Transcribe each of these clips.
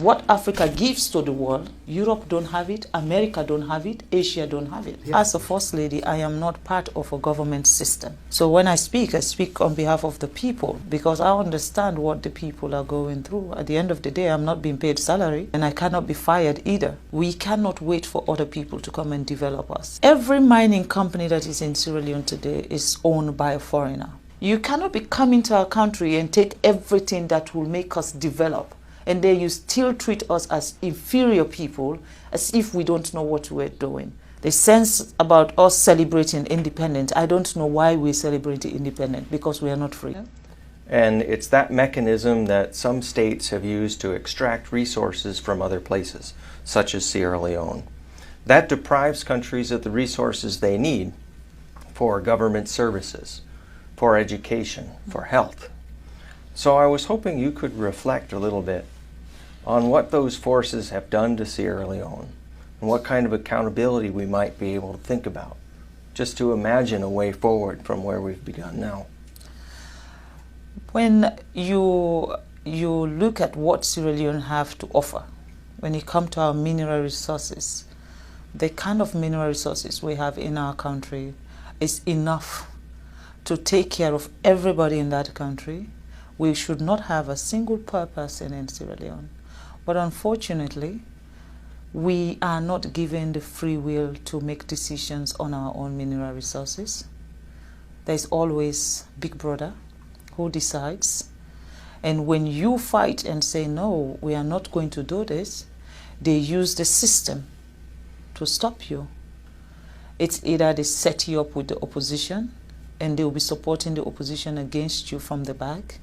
What Africa gives to the world, Europe don't have it, America don't have it, Asia don't have it. Yeah. As a First Lady, I am not part of a government system. So when I speak on behalf of the people, because I understand what the people are going through. At the end of the day, I'm not being paid salary, and I cannot be fired either. We cannot wait for other people to come and develop us. Every mining company that is in Sierra Leone today is owned by a foreigner. You cannot be coming to our country and take everything that will make us develop, and then you still treat us as inferior people, as if we don't know what we're doing. The sense about us celebrating independence, I don't know why we celebrate independence, because we are not free. And it's that mechanism that some states have used to extract resources from other places, such as Sierra Leone. That deprives countries of the resources they need for government services, for education, for health. So I was hoping you could reflect a little bit on what those forces have done to Sierra Leone and what kind of accountability we might be able to think about, just to imagine a way forward from where we've begun now. When you look at what Sierra Leone have to offer, when it comes to our mineral resources, the kind of mineral resources we have in our country is enough to take care of everybody in that country. We should not have a single poor person in Sierra Leone. But unfortunately, we are not given the free will to make decisions on our own mineral resources. There's always Big Brother who decides. And when you fight and say, no, we are not going to do this, they use the system to stop you. It's either they set you up with the opposition, and they will be supporting the opposition against you from the back,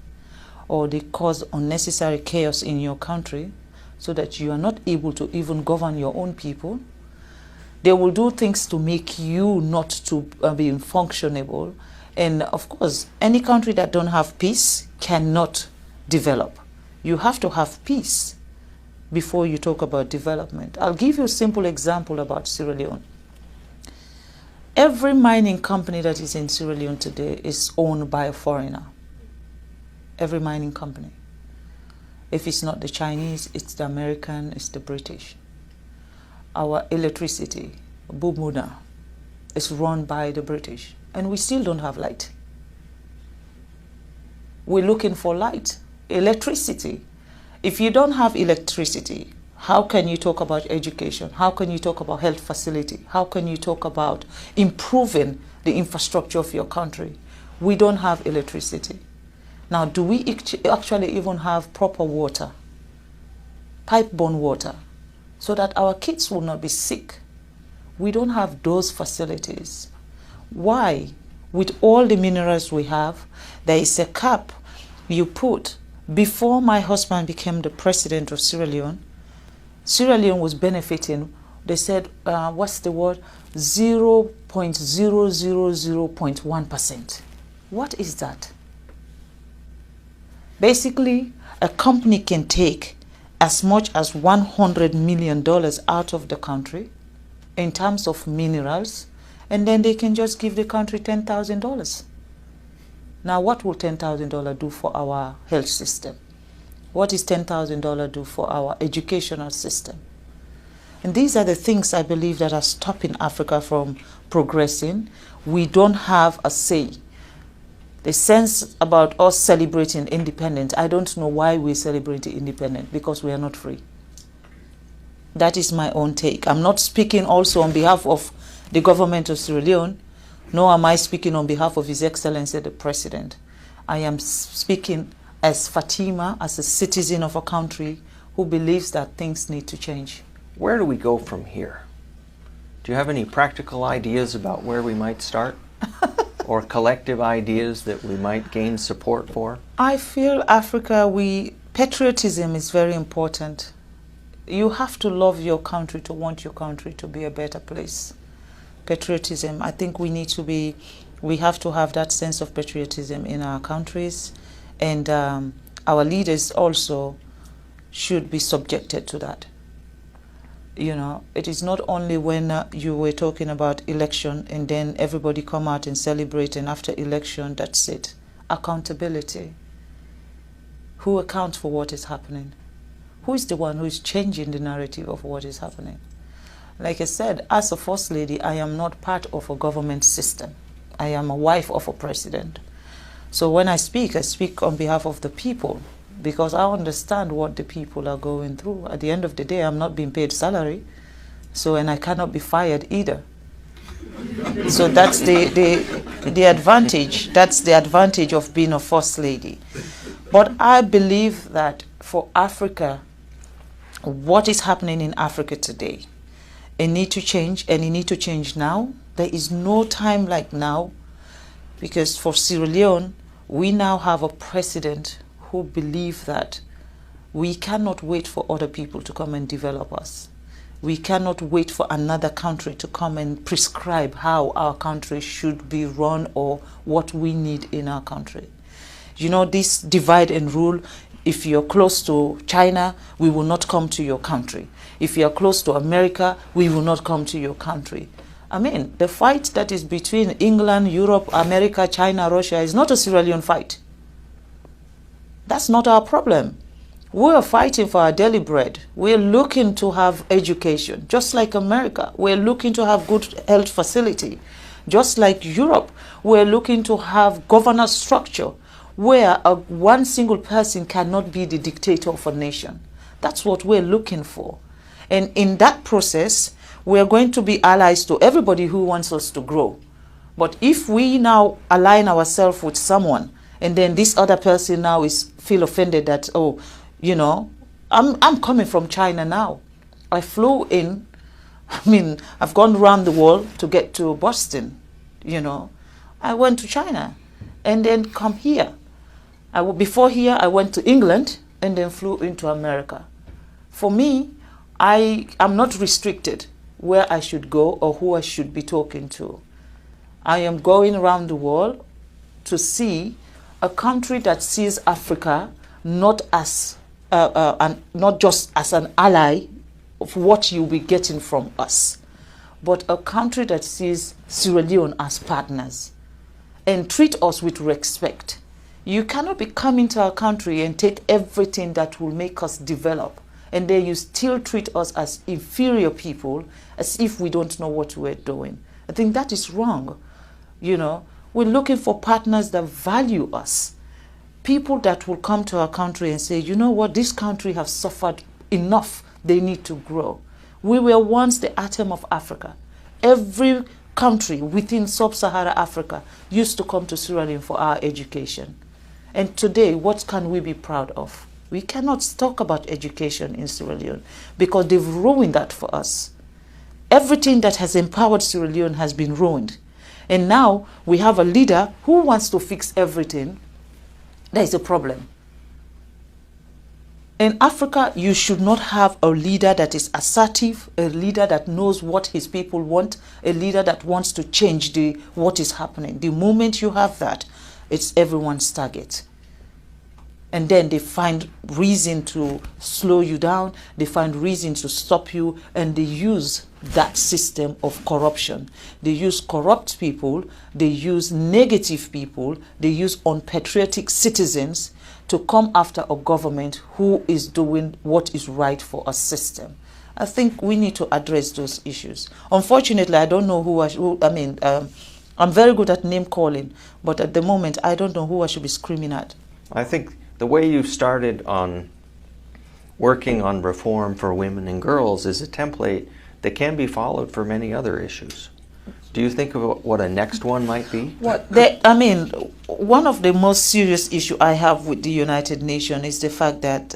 or they cause unnecessary chaos in your country so that you are not able to even govern your own people. They will do things to make you not to be functionable. And of course, any country that don't have peace cannot develop. You have to have peace before you talk about development. I'll give you a simple example about Sierra Leone. Every mining company that is in Sierra Leone today is owned by a foreigner. Every mining company. If it's not the Chinese, it's the American, it's the British. Our electricity, Bumuna, is run by the British, and we still don't have light. We're looking for light, electricity. If you don't have electricity, how can you talk about education? How can you talk about health facility? How can you talk about improving the infrastructure of your country? We don't have electricity. Now, do we actually even have proper water, pipe-borne water, so that our kids will not be sick? We don't have those facilities. Why? With all the minerals we have, there is a cap you put. Before my husband became the president of Sierra Leone was benefiting, they said, what's the word? 0.000.1%. What is that? Basically, a company can take as much as $100 million out of the country in terms of minerals, and then they can just give the country $10,000. Now, what will $10,000 do for our health system? What is $10,000 do for our educational system? And these are the things I believe that are stopping Africa from progressing. We don't have a say. The sense about us celebrating independence, I don't know why we celebrate independence, because we are not free. That is my own take. I'm not speaking also on behalf of the government of Sierra Leone, nor am I speaking on behalf of His Excellency the President. I am speaking as Fatima, as a citizen of a country who believes that things need to change. Where do we go from here? Do you have any practical ideas about where we might start? Or collective ideas that we might gain support for? I feel Africa, patriotism is very important. You have to love your country to want your country to be a better place. Patriotism, I think we have to have that sense of patriotism in our countries, and our leaders also should be subjected to that. You know, it is not only when you were talking about election and then everybody come out and celebrate, and after election, that's it. Accountability. Who accounts for what is happening? Who is the one who is changing the narrative of what is happening? Like I said, as a First Lady, I am not part of a government system. I am a wife of a president. So when I speak on behalf of the people, because I understand what the people are going through. At the end of the day, I'm not being paid salary, and I cannot be fired either. So that's the advantage. That's the advantage of being a First Lady. But I believe that for Africa, what is happening in Africa today, it needs to change, and it needs to change now. There is no time like now, because for Sierra Leone, we now have a president who believes that we cannot wait for other people to come and develop us. We cannot wait for another country to come and prescribe how our country should be run or what we need in our country. You know, this divide and rule, if you're close to China, we will not come to your country. If you're close to America, we will not come to your country. I mean, the fight that is between England, Europe, America, China, Russia is not a Sierra Leone fight. That's not our problem. We're fighting for our daily bread. We're looking to have education, just like America. We're looking to have good health facility. Just like Europe, we're looking to have governance structure where one single person cannot be the dictator of a nation. That's what we're looking for. And in that process, we're going to be allies to everybody who wants us to grow. But if we now align ourselves with someone, and then this other person now feel offended that, oh, you know, I'm coming from China now. I flew in, I've gone around the world to get to Boston, you know. I went to China and then come here. Before here, I went to England and then flew into America. For me, I am not restricted where I should go or who I should be talking to. I am going around the world to see a country that sees Africa not as not just as an ally of what you'll be getting from us, but a country that sees Sierra Leone as partners and treat us with respect. You cannot be coming to our country and take everything that will make us develop, and then you still treat us as inferior people, as if we don't know what we're doing. I think that is wrong. You know, we're looking for partners that value us. People that will come to our country and say, you know what, this country has suffered enough. They need to grow. We were once the atom of Africa. Every country within sub-Saharan Africa used to come to Sierra Leone for our education. And today, what can we be proud of? We cannot talk about education in Sierra Leone because they've ruined that for us. Everything that has empowered Sierra Leone has been ruined. And now we have a leader who wants to fix everything. There is a problem. In Africa, you should not have a leader that is assertive, a leader that knows what his people want, a leader that wants to change what is happening. The moment you have that, it's everyone's target. And then they find reason to slow you down, they find reason to stop you, and they use that system of corruption. They use corrupt people, they use negative people, they use unpatriotic citizens to come after a government who is doing what is right for a system. I think we need to address those issues. Unfortunately, I don't know I'm very good at name calling, but at the moment, I don't know who I should be screaming at. I think the way you started on working on reform for women and girls is a template that can be followed for many other issues. Do you think of what a next one might be? One of the most serious issues I have with the United Nations is the fact that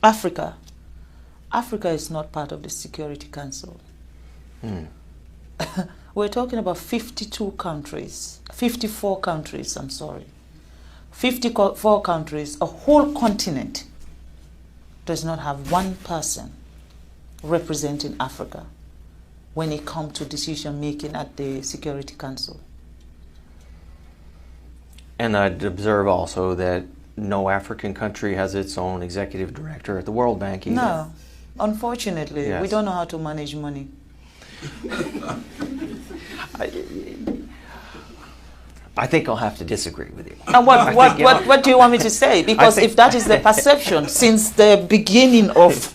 Africa is not part of the Security Council. We're talking about 54 countries, I'm sorry. 54 countries, a whole continent does not have one person representing Africa when it comes to decision making at the Security Council. And I'd observe also that no African country has its own executive director at the World Bank either. No, unfortunately, yes. We don't know how to manage money. I think I'll have to disagree with you. And what do you want me to say? Because if that is the perception since the beginning of,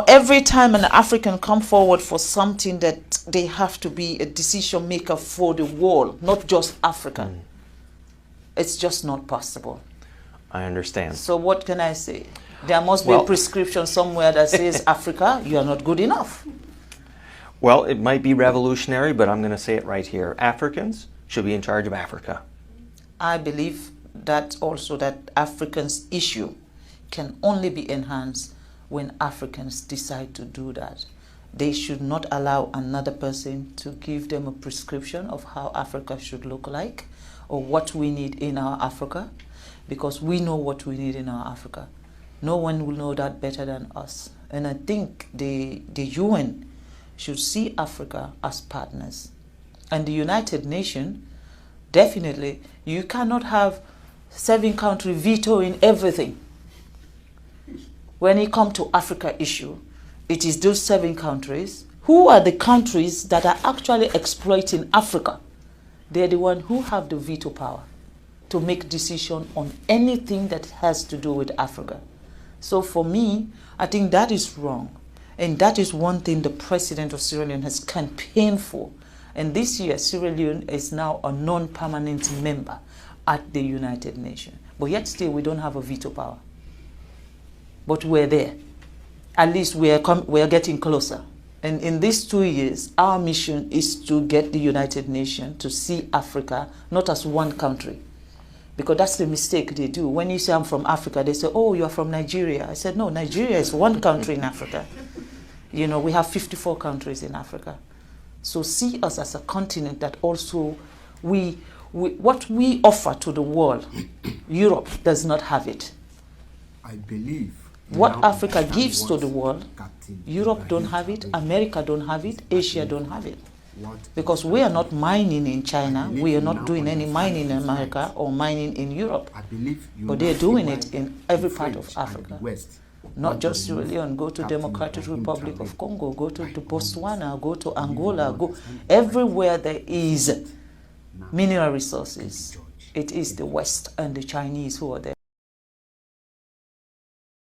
every time an African come forward for something, that they have to be a decision maker for the world, not just Africa. It's just not possible. I understand. So what can I say? There must be a prescription somewhere that says, Africa, you are not good enough. Well, it might be revolutionary, but I'm going to say it right here. Africans should be in charge of Africa. I believe that also that Africans' issue can only be enhanced when Africans decide to do that. They should not allow another person to give them a prescription of how Africa should look like or what we need in our Africa, because we know what we need in our Africa. No one will know that better than us. And I think the UN should see Africa as partners. And the United Nations, definitely, you cannot have 7 countries vetoing everything. When it comes to Africa issue, it is those 7 countries. Who are the countries that are actually exploiting Africa? They're the ones who have the veto power to make decision on anything that has to do with Africa. So for me, I think that is wrong. And that is one thing the president of Sierra Leone has campaigned for. And this year, Sierra Leone is now a non-permanent member at the United Nations. But yet still, we don't have a veto power. But we're there. At least we are getting closer. And in these 2 years, our mission is to get the United Nations to see Africa not as one country. Because that's the mistake they do. When you say I'm from Africa, they say, oh, you're from Nigeria. I said, no, Nigeria is one country in Africa. We have 54 countries in Africa. So see us as a continent that also, what we offer to the world, Europe does not have it. I believe what Africa gives to the world, Europe don't have it, America don't have it, Asia don't have it. Because we are not mining in China, we are not doing any mining in America or mining in Europe. But they're doing it in every part of Africa. Not just Sierra Leone, go to Democratic Republic of Congo, go to Botswana, go to Angola, go everywhere there is mineral resources. It is the West and the Chinese who are there.